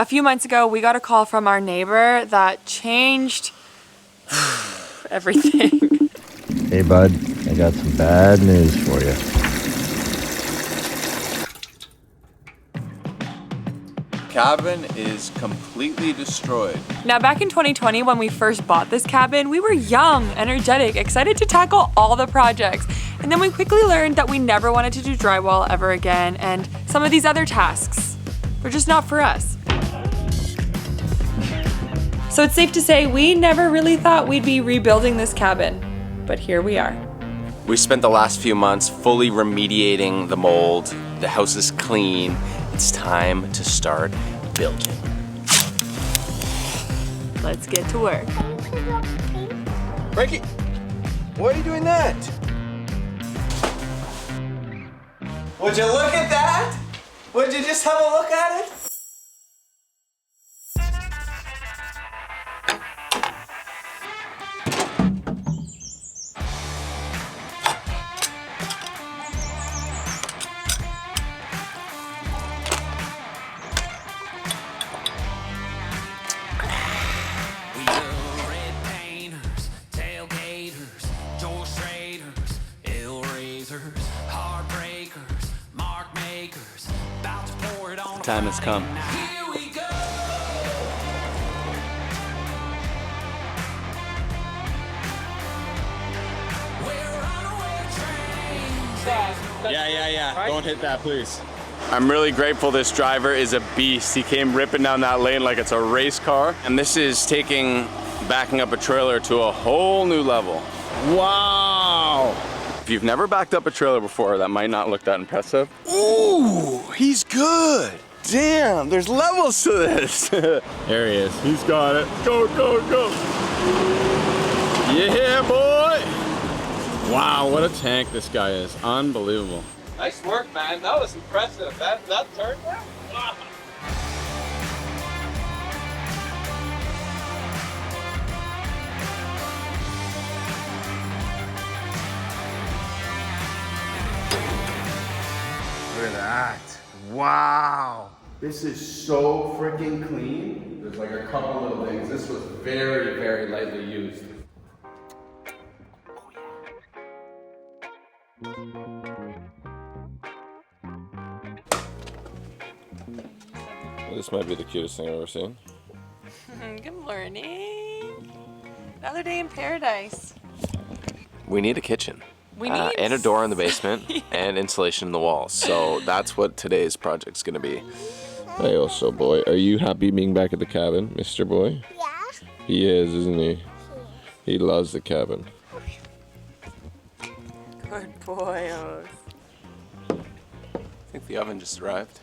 A few months ago, we got a call from our neighbor that changed everything. Hey bud, I got some bad news for you. Cabin is completely destroyed. Now, back in 2020, when we first bought this cabin, we were young, energetic, excited to tackle all the projects. And then we quickly learned that we never wanted to do drywall ever again, and some of these other tasks were just not for us. So it's safe to say we never really thought we'd be rebuilding this cabin, but here we are. We spent the last few months fully remediating the mold. The house is clean. It's time to start building. Let's get to work. Frankie, why are you doing that? Would you look at that? Would you just have a look at it? Time has come. Yeah. Don't hit that, please. I'm really grateful this driver is a beast. He came ripping down that lane like it's a race car. And this is backing up a trailer to a whole new level. Wow. If you've never backed up a trailer before, that might not look that impressive. Ooh, he's good. Damn, there's levels to this. There he is. He's got it. Go, go, go. Yeah, boy. Wow, what a tank this guy is. Unbelievable. Nice work, man. That was impressive. That turned out. Wow. Look at that. Wow. This is so freaking clean. There's like a couple little things. This was very, very lightly used. This might be the cutest thing I've ever seen. Good morning. Another day in paradise. We need a kitchen. And a door in the basement and insulation in the walls. So that's what today's project's gonna be. Hey, also, boy. Are you happy being back at the cabin, Mr. Boy? Yeah. He is, isn't he? He loves the cabin. Good boyos. I think the oven just arrived.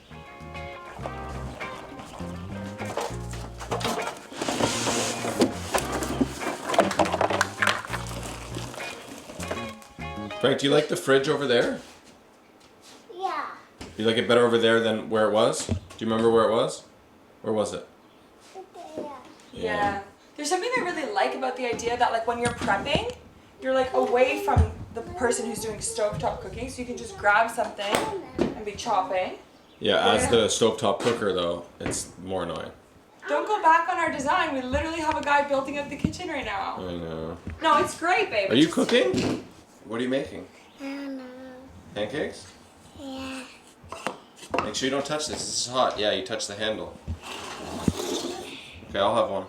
Frank, do you like the fridge over there? Yeah. You like it better over there than where it was? Do you remember where it was? Where was it? Yeah. There's something I really like about the idea that like when you're prepping, you're like away from the person who's doing stovetop cooking, so you can just grab something and be chopping. Yeah, as the stovetop cooker though, it's more annoying. Don't go back on our design. We literally have a guy building up the kitchen right now. I know. No, it's great, babe. Are you cooking? What are you making? I don't know. Pancakes? Yeah. Make sure you don't touch this. This is hot. Yeah, you touch the handle. Okay, I'll have one.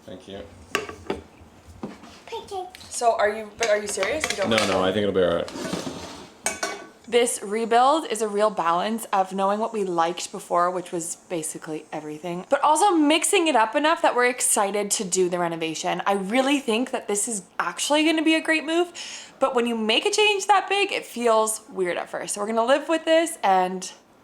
Thank you. So are you serious? You don't No, I think it'll be alright. This rebuild is a real balance of knowing what we liked before, which was basically everything, but also mixing it up enough that we're excited to do the renovation. I really think that this is actually going to be a great move, but when you make a change that big, it feels weird at first. So we're going to live with this and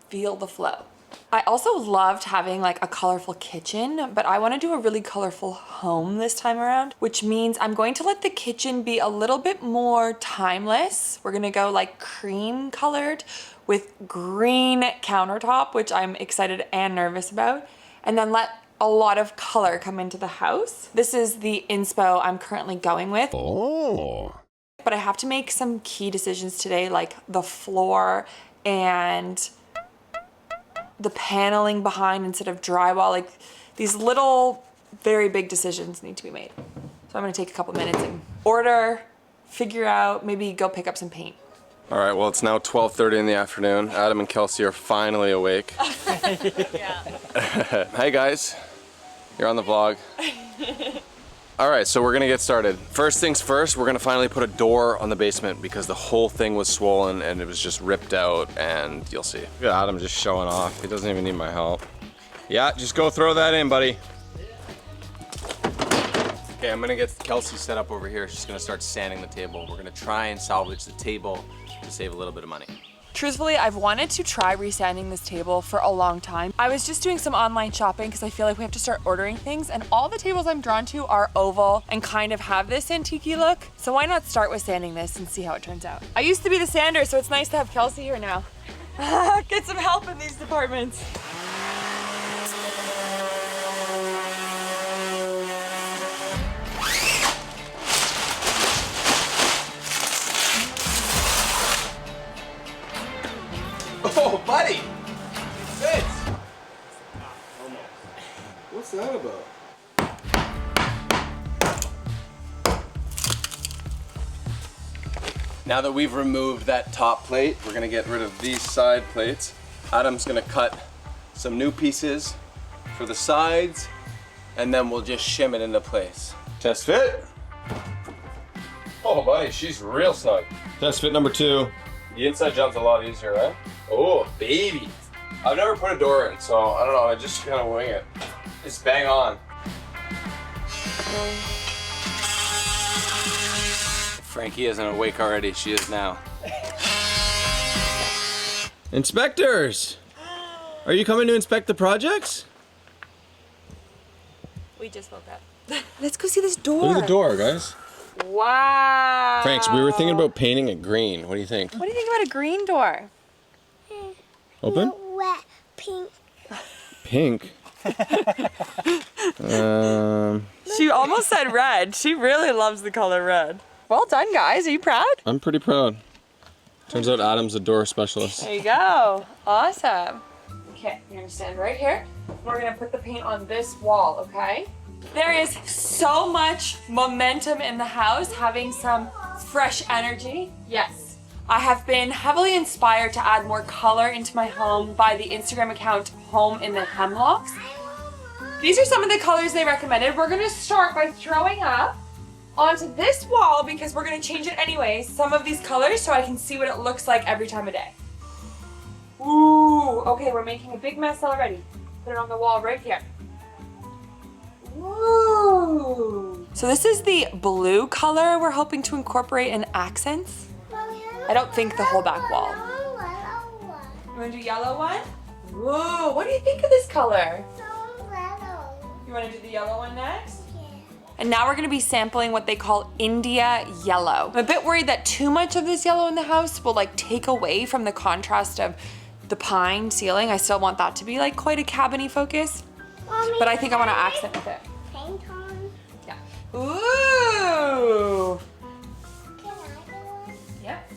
feel the flow. I also loved having like a colorful kitchen, but I want to do a really colorful home this time around, which means I'm going to let the kitchen be a little bit more timeless. We're going to go like cream colored with green countertop, which I'm excited and nervous about, and then let a lot of color come into the house. This is the inspo I'm currently going with. Oh. But I have to make some key decisions today, like the floor and the paneling behind instead of drywall. Like these little, very big decisions need to be made. So I'm gonna take a couple minutes and order, figure out, maybe go pick up some paint. All right, well, it's now 12:30 in the afternoon. Adam and Kelsey are finally awake. Hey guys, you're on the vlog. All right, so we're gonna get started. First things first, we're gonna finally put a door on the basement because the whole thing was swollen and it was just ripped out, and you'll see. Look at Adam just showing off. He doesn't even need my help. Yeah, just go throw that in, buddy. Okay, I'm gonna get Kelsey set up over here. She's gonna start sanding the table. We're gonna try and salvage the table to save a little bit of money. Truthfully, I've wanted to try resanding this table for a long time. I was just doing some online shopping because I feel like we have to start ordering things, and all the tables I'm drawn to are oval and kind of have this antique look. So why not start with sanding this and see how it turns out? I used to be the sander, so it's nice to have Kelsey here now. Get some help in these departments. Oh, buddy! It fits! What's that about? Now that we've removed that top plate, we're gonna get rid of these side plates. Adam's gonna cut some new pieces for the sides, and then we'll just shim it into place. Test fit. Oh, buddy, she's real snug. Test fit number 2. The inside job's a lot easier, right? Oh, baby. I've never put a door in, so I don't know, I just kind of wing it. It's bang on. Frankie isn't awake already, she is now. Inspectors! Are you coming to inspect the projects? We just woke up. Let's go see this door. Look at the door, guys. Wow. Franks, we were thinking about painting it green. What do you think? What do you think about a green door? Open? Wet pink. Pink? She almost said red. She really loves the color red. Well done, guys. Are you proud? I'm pretty proud. Turns out Adam's a door specialist. There you go. Awesome. Okay, you're gonna stand right here. We're gonna put the paint on this wall, okay? There is so much momentum in the house, having some fresh energy. Yes. I have been heavily inspired to add more color into my home by the Instagram account Home in the Hemlocks. These are some of the colors they recommended. We're gonna start by throwing up onto this wall, because we're gonna change it anyways, some of these colors so I can see what it looks like every time of day. Ooh, okay, we're making a big mess already. Put it on the wall right here. Ooh. So this is the blue color we're hoping to incorporate in accents. I don't think the whole back wall. You wanna do yellow one? Whoa, what do you think of this color? You wanna do the yellow one next? And now we're gonna be sampling what they call India yellow. I'm a bit worried that too much of this yellow in the house will like take away from the contrast of the pine ceiling. I still want that to be like quite a cabiny focus. Mommy, But I think I wanna accent with it. paint on. Yeah. Ooh. Can I do one? Yep.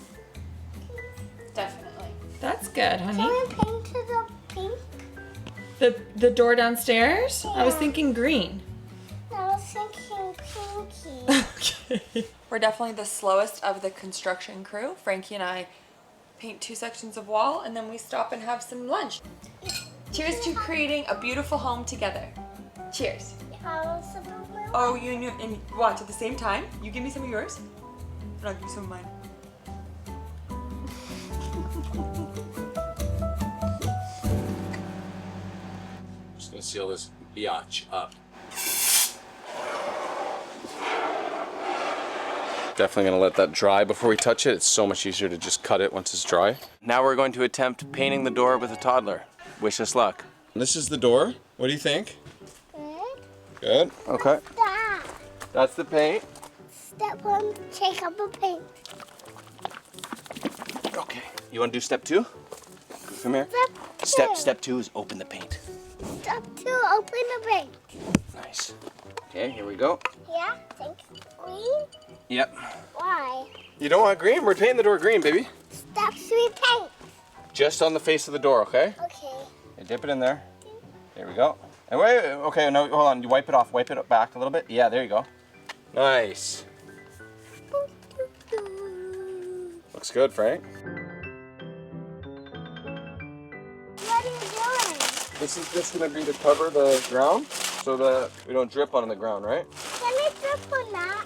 Definitely. That's good, honey. Can we paint to the pink? The door downstairs? I was thinking green. I was thinking pinky. Okay. We're definitely the slowest of the construction crew. Frankie and I paint 2 sections of wall, and then we stop and have some lunch. Cheers to creating a beautiful home together. Cheers. Oh, you knew, and watch at the same time. You give me some of yours, and I'll give you some of mine. I'm just gonna seal this biatch up. Definitely gonna let that dry before we touch it. It's so much easier to just cut it once it's dry. Now we're going to attempt painting the door with a toddler. Wish us luck. This is the door. What do you think? Good. Good. Okay. Stop. That's the paint. Step 1, take up the paint. Okay. You want to do step 2? Come here. Step 2 is open the paint. Step 2, open the paint. Nice. Okay, here we go. Yeah, think green. Yep. Why? You don't want green? We're painting the door green, baby. Step 3, paint. Just on the face of the door, okay? Okay. Okay, dip it in there. There we go. And wait, okay, no, hold on. You wipe it off. Wipe it back a little bit. Yeah, there you go. Nice. Looks good, Frank. What are you doing? This is just gonna be to cover the ground so that we don't drip on the ground, right? Can I drip on that?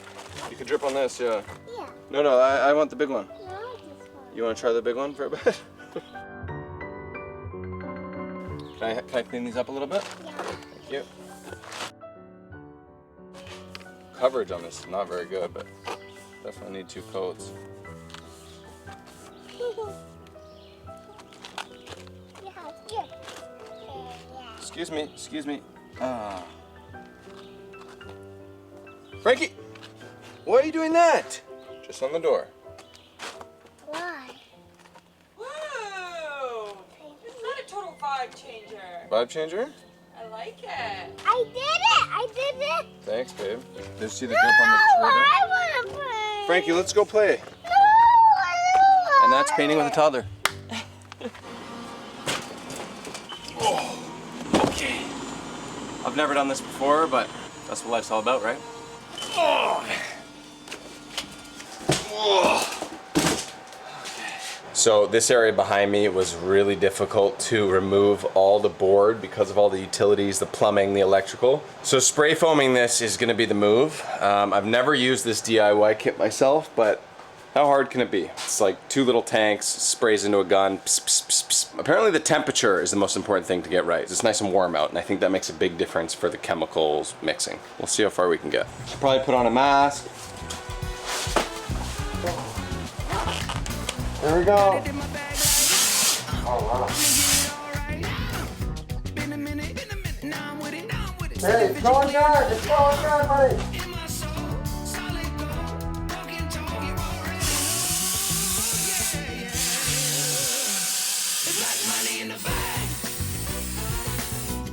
You can drip on this, yeah. Yeah. No, I want the big one. No, this one. You want to try the big one for a bit? Can I clean these up a little bit? Yeah. Thank you. Coverage on this is not very good, but definitely need 2 coats. Yeah, here. Yeah. Excuse me. Frankie, why are you doing that? Just on the door. Why? Whoa! It's not a total vibe changer. Vibe changer? I like it. I did it! Thanks, babe. Did you see the No, drip on the trigger? I want to play. Frankie, let's go play. No, I don't And that's want painting with a it. toddler. Oh, okay. I've never done this before, but that's what life's all about, right? Oh. So this area behind me was really difficult to remove all the board because of all the utilities, the plumbing, the electrical. So spray foaming this is gonna be the move. I've never used this DIY kit myself, but how hard can it be? It's like 2 little tanks, sprays into a gun. Pss, pss, pss, pss. Apparently the temperature is the most important thing to get right. It's nice and warm out, and I think that makes a big difference for the chemicals mixing. We'll see how far we can get. Should probably put on a mask. There we go. Oh wow. Hey, it's going good. It's going good, buddy.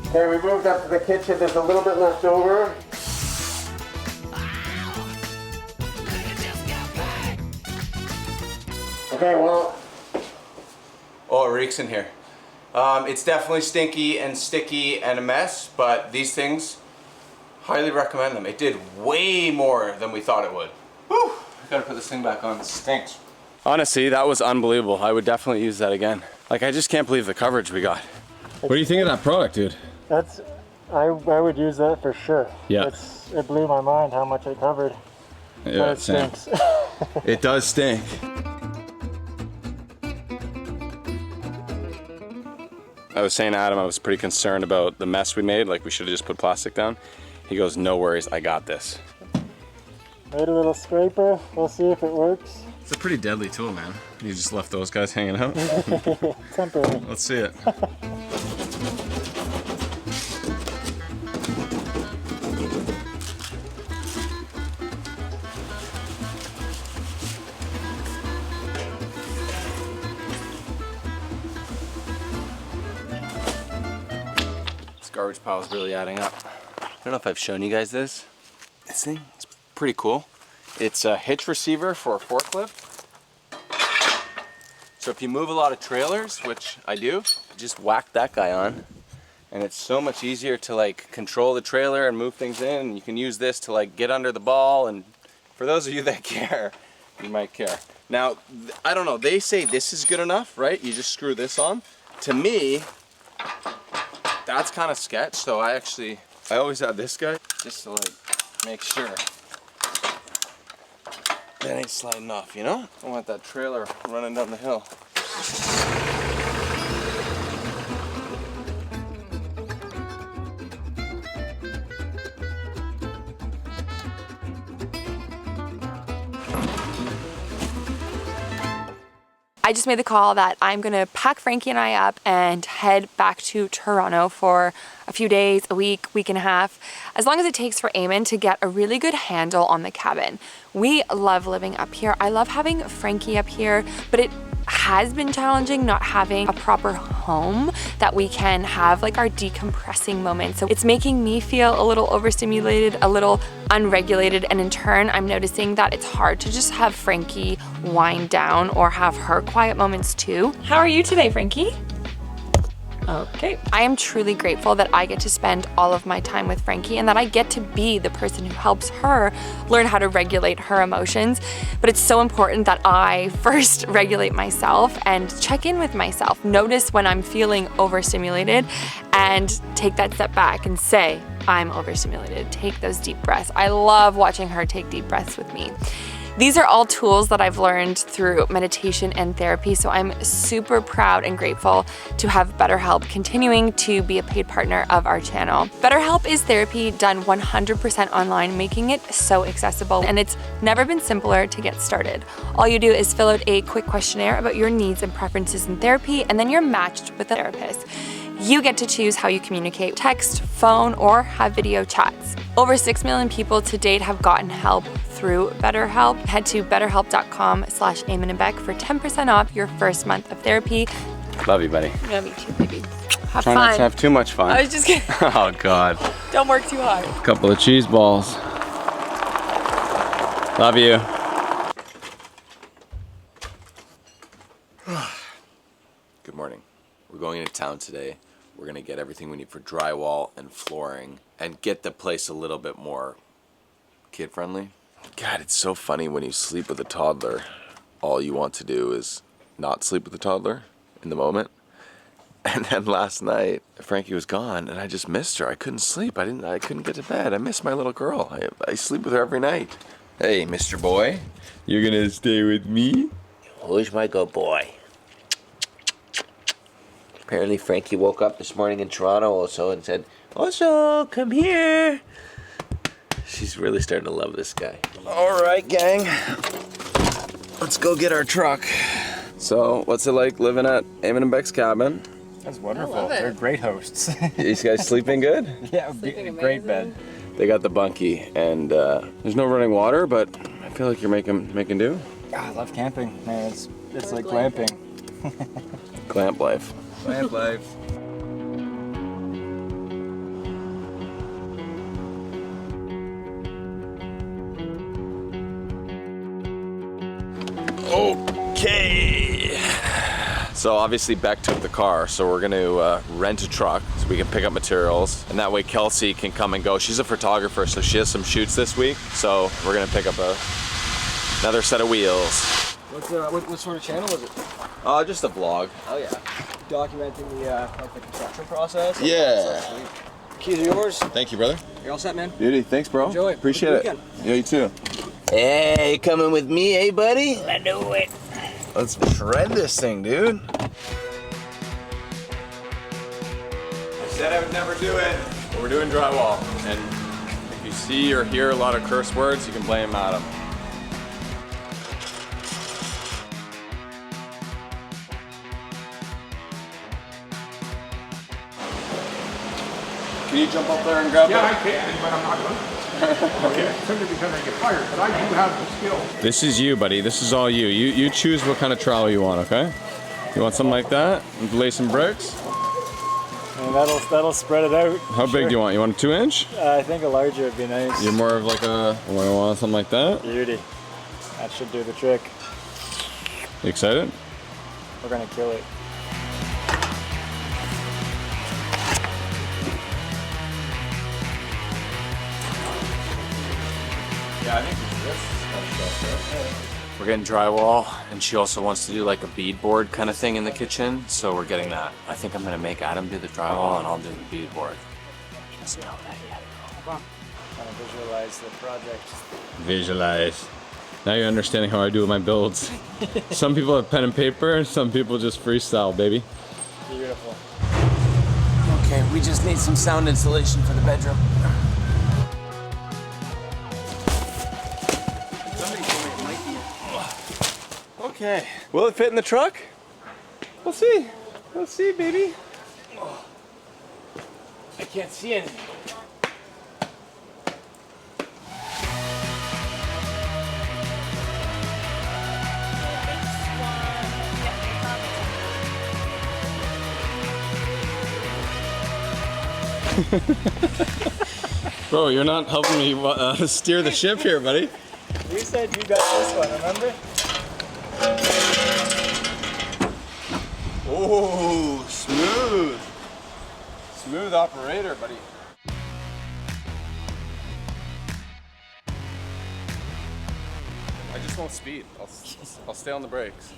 Okay, we moved up to the kitchen. There's a little bit left over. Okay, well. Oh, it reeks in here. It's definitely stinky and sticky and a mess, but these things, highly recommend them. It did way more than we thought it would. Whew, I gotta put this thing back on. It stinks. Honestly, that was unbelievable. I would definitely use that again. Like, I just can't believe the coverage we got. What do you think of that product, dude? I would use that for sure. Yeah. It blew my mind how much it covered. Yeah, But it stinks. It does stink. I was saying to Adam, I was pretty concerned about the mess we made, like we should have just put plastic down. He goes, no worries, I got this. Made a little scraper. We'll see if it works. It's a pretty deadly tool, man. You just left those guys hanging out. Temporary. Let's see it. This garbage pile is really adding up. I don't know if I've shown you guys this. This thing, it's pretty cool. It's a hitch receiver for a forklift. So if you move a lot of trailers, which I do, just whack that guy on. And it's so much easier to like control the trailer and move things in. You can use this to like get under the ball, and for those of you that care, you might care. Now, I don't know, they say this is good enough, right? You just screw this on. To me, that's kind of sketch, so I always have this guy just to like make sure that ain't sliding off, you know? I don't want that trailer running down the hill. I just made the call that I'm gonna pack Frankie and I up and head back to Toronto for a few days, a week, week and a half, as long as it takes for Eamon to get a really good handle on the cabin. We love living up here. I love having Frankie up here, but it has been challenging not having a proper home that we can have like our decompressing moments. So it's making me feel a little overstimulated, a little unregulated, and in turn I'm noticing that it's hard to just have Frankie wind down or have her quiet moments too. How are you today, Frankie? Okay. I am truly grateful that I get to spend all of my time with Frankie and that I get to be the person who helps her learn how to regulate her emotions. But it's so important that I first regulate myself and check in with myself. Notice when I'm feeling overstimulated and take that step back and say, I'm overstimulated. Take those deep breaths. I love watching her take deep breaths with me. These are all tools that I've learned through meditation and therapy, so I'm super proud and grateful to have BetterHelp continuing to be a paid partner of our channel. BetterHelp is therapy done 100% online, making it so accessible, and it's never been simpler to get started. All you do is fill out a quick questionnaire about your needs and preferences in therapy, and then you're matched with a therapist. You get to choose how you communicate, text, phone, or have video chats. Over 6 million people to date have gotten help through BetterHelp. Head to betterhelp.com/Eamon and Beck for 10% off your first month of therapy. Love you, buddy. Yeah, me too, baby. Have Try fun. not to have too much fun. I was just kidding. Oh God. Don't work too hard. Couple of cheese balls. Love you. Good morning. We're going into town today. We're gonna get everything we need for drywall and flooring and get the place a little bit more kid-friendly. God, it's so funny when you sleep with a toddler. All you want to do is not sleep with the toddler in the moment. And then last night, Frankie was gone and I just missed her. I couldn't sleep. I couldn't get to bed. I miss my little girl. I sleep with her every night. Hey, Mr. Boy, you're gonna stay with me? Who's my good boy? Apparently Frankie woke up this morning in Toronto also and said, "Also, come here." She's really starting to love this guy. All right, gang. Let's go get our truck. So, what's it like living at Eamon and Beck's cabin? That's wonderful. They're great hosts. These guys sleeping good? Yeah, great bed. They got the bunkie, and there's no running water, but I feel like you're making do. I love camping. Man, it's like glamping. Glamp life. Lamp life. Okay. So obviously Beck took the car, so we're gonna rent a truck so we can pick up materials, and that way Kelsey can come and go. She's a photographer, so she has some shoots this week, so we're gonna pick up another set of wheels. What sort of channel is it? Just a vlog. Oh yeah, documenting the construction process. Yeah. Keys are yours. Thank you, brother. You're all set, man. Beauty, thanks, bro. Enjoy. Appreciate it. Weekend. Yeah, you too. Hey, you coming with me, eh, buddy? I do it. Let's shred this thing, dude. I said I would never do it. But we're doing drywall, and if you see or hear a lot of curse words, you can blame Adam. Can you jump up there and grab I can, but I'm not going to. Okay, simply because I get fired, but I do have the skill. This is you, buddy. This is all you. You choose what kind of trowel you want, okay? You want something like that? And lay some bricks? And that'll spread it out. How big do you want? You want a 2-inch? I think a larger would be nice. You're more of like a, you want something like that? Beauty. That should do the trick. You excited? We're gonna kill it. Yeah, I think we're getting drywall, and she also wants to do like a beadboard kind of thing in the kitchen, so we're getting that. I think I'm gonna make Adam do the drywall and I'll do the beadboard. Just know that yet. Trying to visualize the project. Visualize. Now you're understanding how I do my builds. Some people have pen and paper, and some people just freestyle, baby. Beautiful. Okay, we just need some sound insulation for the bedroom. Okay. Will it fit in the truck? We'll see. We'll see, baby. Oh. I can't see anything. Bro, you're not helping me steer the ship here, buddy. You said you got this one, remember? Oh, smooth. Smooth operator, buddy. I just won't speed. I'll stay on the brakes.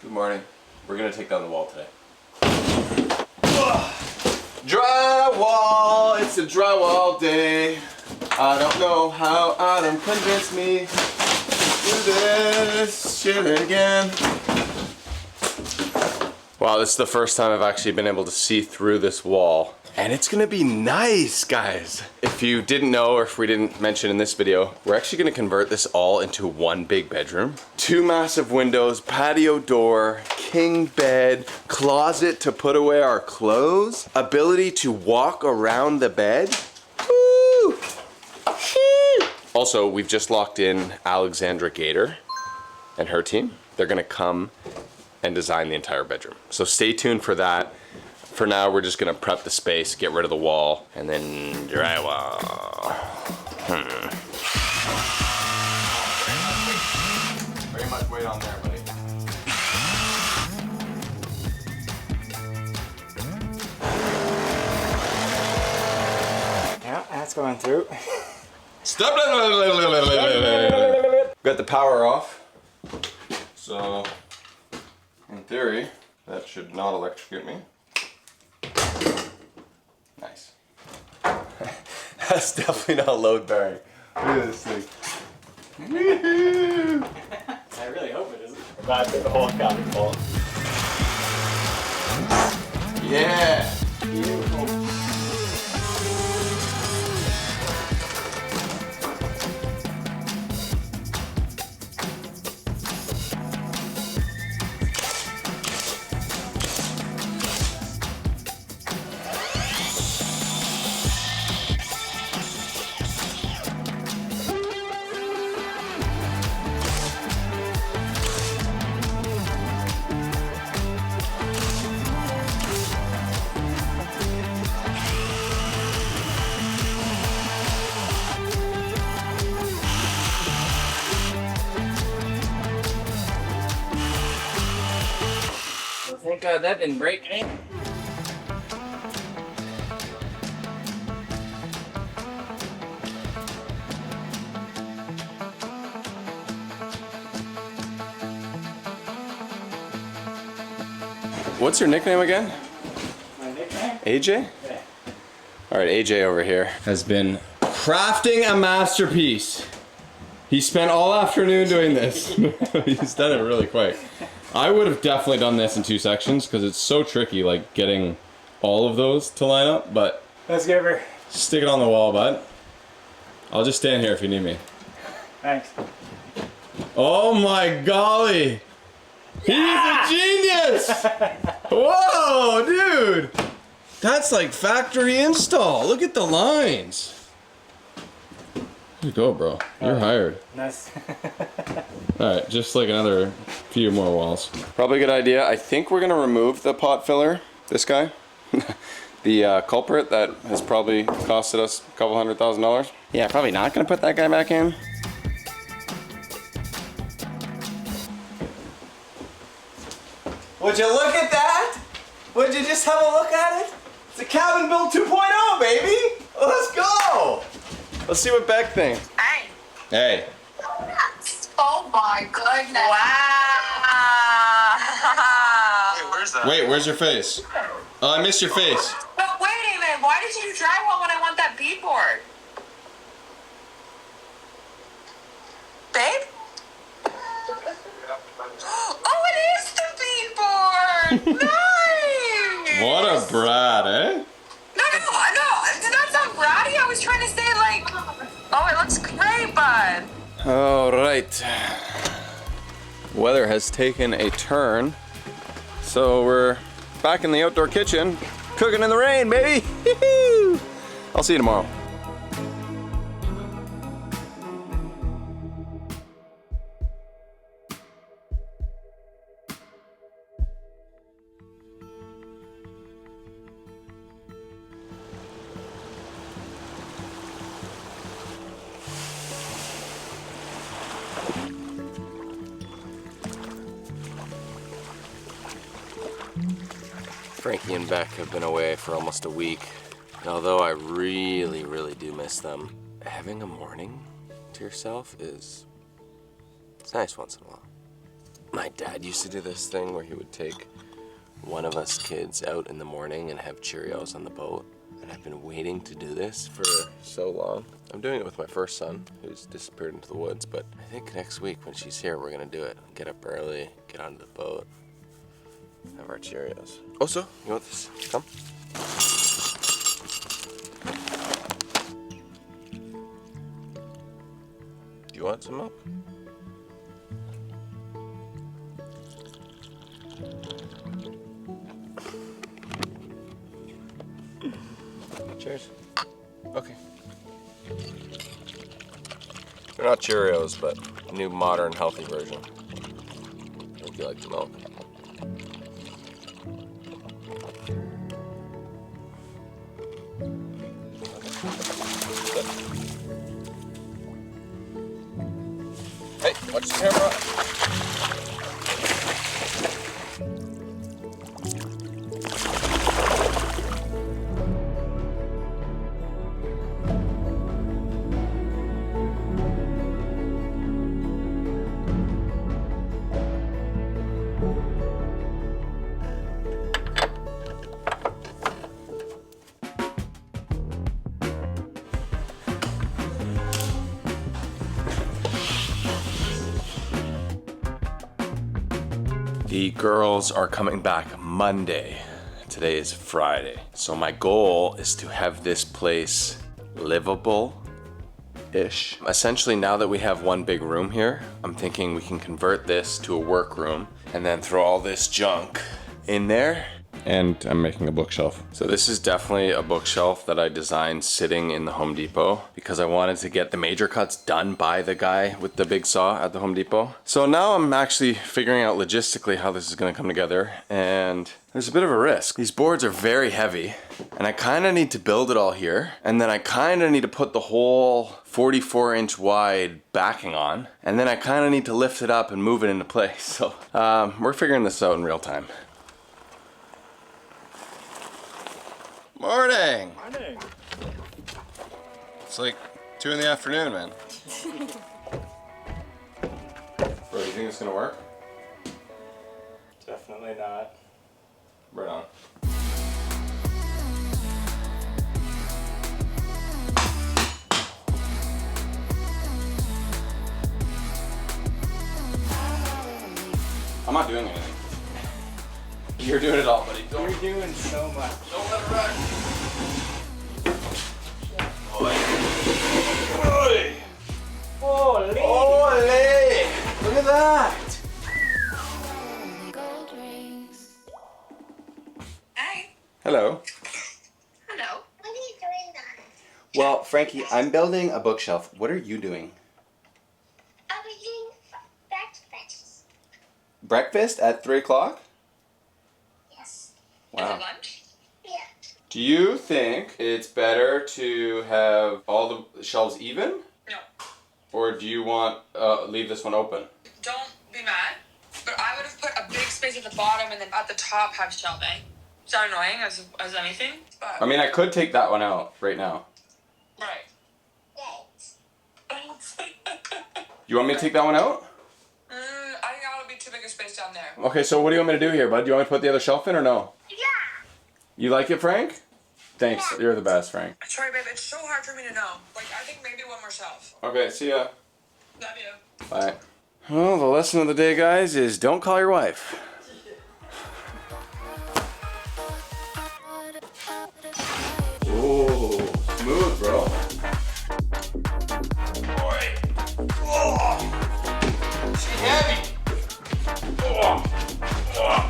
Good morning. We're gonna take down the wall today. Drywall! It's a drywall day. I don't know how Adam convinced me to do this shit again. Wow, this is the first time I've actually been able to see through this wall. And it's gonna be nice, guys. If you didn't know, or if we didn't mention in this video, we're actually gonna convert this all into one big bedroom. 2 massive windows, patio door, king bed, closet to put away our clothes, ability to walk around the bed. Woo! Also, we've just locked in Alexandra Gator and her team. They're gonna come and design the entire bedroom. So stay tuned for that. For now, we're just gonna prep the space, get rid of the wall, and then drywall. Very much weight on there, buddy. Yeah, that's going through. Stop! Got the power off. So, in theory, that should not electrocute me. Nice. That's definitely not load bearing. Look at this thing. I really hope it isn't. I'm glad the whole cabin full. Yeah! Beautiful. Thank God that didn't break. What's your nickname again? My nickname? AJ? Yeah. Alright, AJ over here has been crafting a masterpiece. He spent all afternoon doing this. He's done it really quick. I would have definitely done this in 2 sections because it's so tricky, like getting all of those to line up, but Let's give her. stick it on the wall, bud. I'll just stand here if you need me. Thanks. Oh my golly! He's a genius! Whoa, dude! That's like factory install. Look at the lines. There you go, bro. You're hired. Nice. Alright, just like another few more walls. Probably a good idea. I think we're gonna remove the pot filler, this guy. The culprit that has probably costed us a couple $100,000. Yeah, probably not gonna put that guy back in. Would you look at that? Would you just have a look at it? It's a cabin build 2.0, baby! Let's go! Let's see what Beck thinks. Hey. Hey. Oh my goodness. Wow. Hey, where's that? Wait, where's your face? Oh, I missed your face. But wait a minute, why did you do drywall when I want that beadboard? Babe? Oh, it is the beadboard! Nice! What a brat, eh? No, did that sound bratty? I was trying to say like, oh, it looks great, bud. All right. Weather has taken a turn, so we're back in the outdoor kitchen, cooking in the rain, baby. I'll see you tomorrow. Frankie and Beck have been away for almost a week. And although I really, really do miss them, having a morning to yourself it's nice once in a while. My dad used to do this thing where he would take one of us kids out in the morning and have Cheerios on the boat. And I've been waiting to do this for so long. I'm doing it with my first son, who's disappeared into the woods, but I think next week when she's here, we're gonna do it. Get up early, get onto the boat, have our Cheerios. Also, you want this? Come. Do you want some milk? Cheers. Okay. They're not Cheerios, but a new modern healthy version. Hope you like the milk. Hey, watch the camera. The girls are coming back Monday. Today is Friday. So my goal is to have this place livable-ish. Essentially, now that we have one big room here, I'm thinking we can convert this to a workroom and then throw all this junk in there. And I'm making a bookshelf. So this is definitely a bookshelf that I designed sitting in the Home Depot because I wanted to get the major cuts done by the guy with the big saw at the Home Depot. So now I'm actually figuring out logistically how this is gonna come together, and there's a bit of a risk. These boards are very heavy and I kinda need to build it all here, and then I kinda need to put the whole 44-inch wide backing on, and then I kinda need to lift it up and move it into place. So we're figuring this out in real time. Morning! Morning. It's like 2 in the afternoon, man. Bro, you think it's gonna work? Definitely not. Right on. I'm not doing anything. You're doing it all, buddy. You're doing so much. Don't let it run. Oi. Oi. Holy! Ole! Look at that! Hi. Hello. Hello. What are you doing now? Well, Frankie, I'm building a bookshelf. What are you doing? I'm eating breakfast. Breakfast at 3 o'clock? Yes. Wow. Lunch? Yeah. Do you think it's better to have all the shelves even? No. Or do you want leave this one open? Don't be mad, but I would have put a big space at the bottom and then at the top have shelving. Is that annoying as anything? But I mean, I could take that one out right now. right. Thanks. You want me to take that one out? I think that would be too big a space down there. Okay, so what do you want me to do here, bud? Do you want me to put the other shelf in or no? Yeah. You like it, Frank? Thanks, you're the best, Frank. Sorry, babe, it's so hard for me to know. Like, I think maybe one more shelf. Okay, see ya. Love you. Bye. Well, the lesson of the day, guys, is don't call your wife. Ooh, smooth, bro. Boy. Oh, she's heavy. Oh. Oh.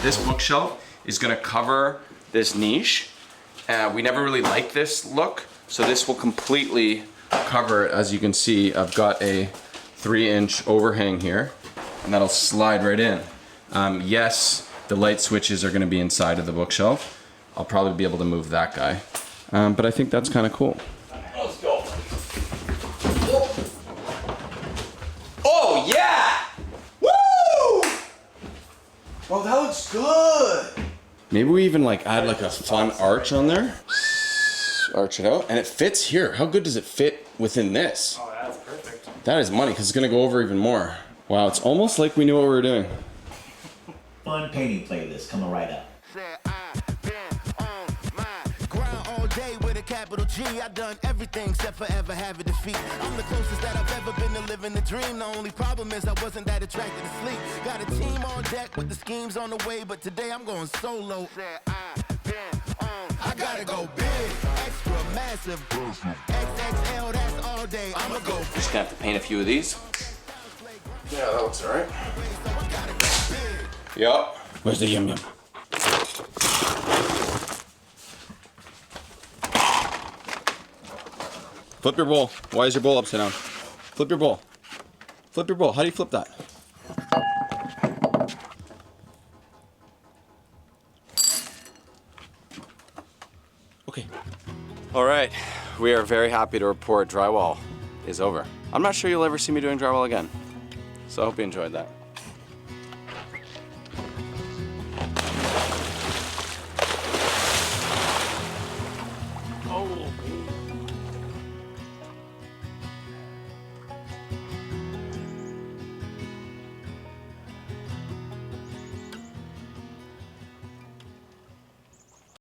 This bookshelf is gonna cover this niche. We never really liked this look, so this will completely cover it. As you can see, I've got a 3-inch overhang here. and that'll slide right in. Yes, the light switches are gonna be inside of the bookshelf. I'll probably be able to move that guy. But I think that's kind of cool. Let's go. Oh yeah! Woo! Oh, that looks good. Maybe we even like add like a fun arch on there. Arch it out, and it fits here. How good does it fit within this? Oh, that's perfect. That is money, because it's gonna go over even more. Wow, it's almost like we knew what we were doing. Fun painting playlist coming right up. Capital G, I done everything except for ever have a defeat. I'm the closest that I've ever been to living the dream. The only problem is I wasn't that attracted to sleep. Got a team on deck with the schemes on the way, but today I'm going solo. I gotta go big, extra massive, XXL, that's all day. I'ma go. Just gonna have to paint a few of these. Yeah, that looks alright. Yup. Where's the yum yum? Flip your bowl. Why is your bowl upside down? Flip your bowl. Flip your bowl. How do you flip that? Okay. All right. We are very happy to report drywall is over. I'm not sure you'll ever see me doing drywall again. So I hope you enjoyed that.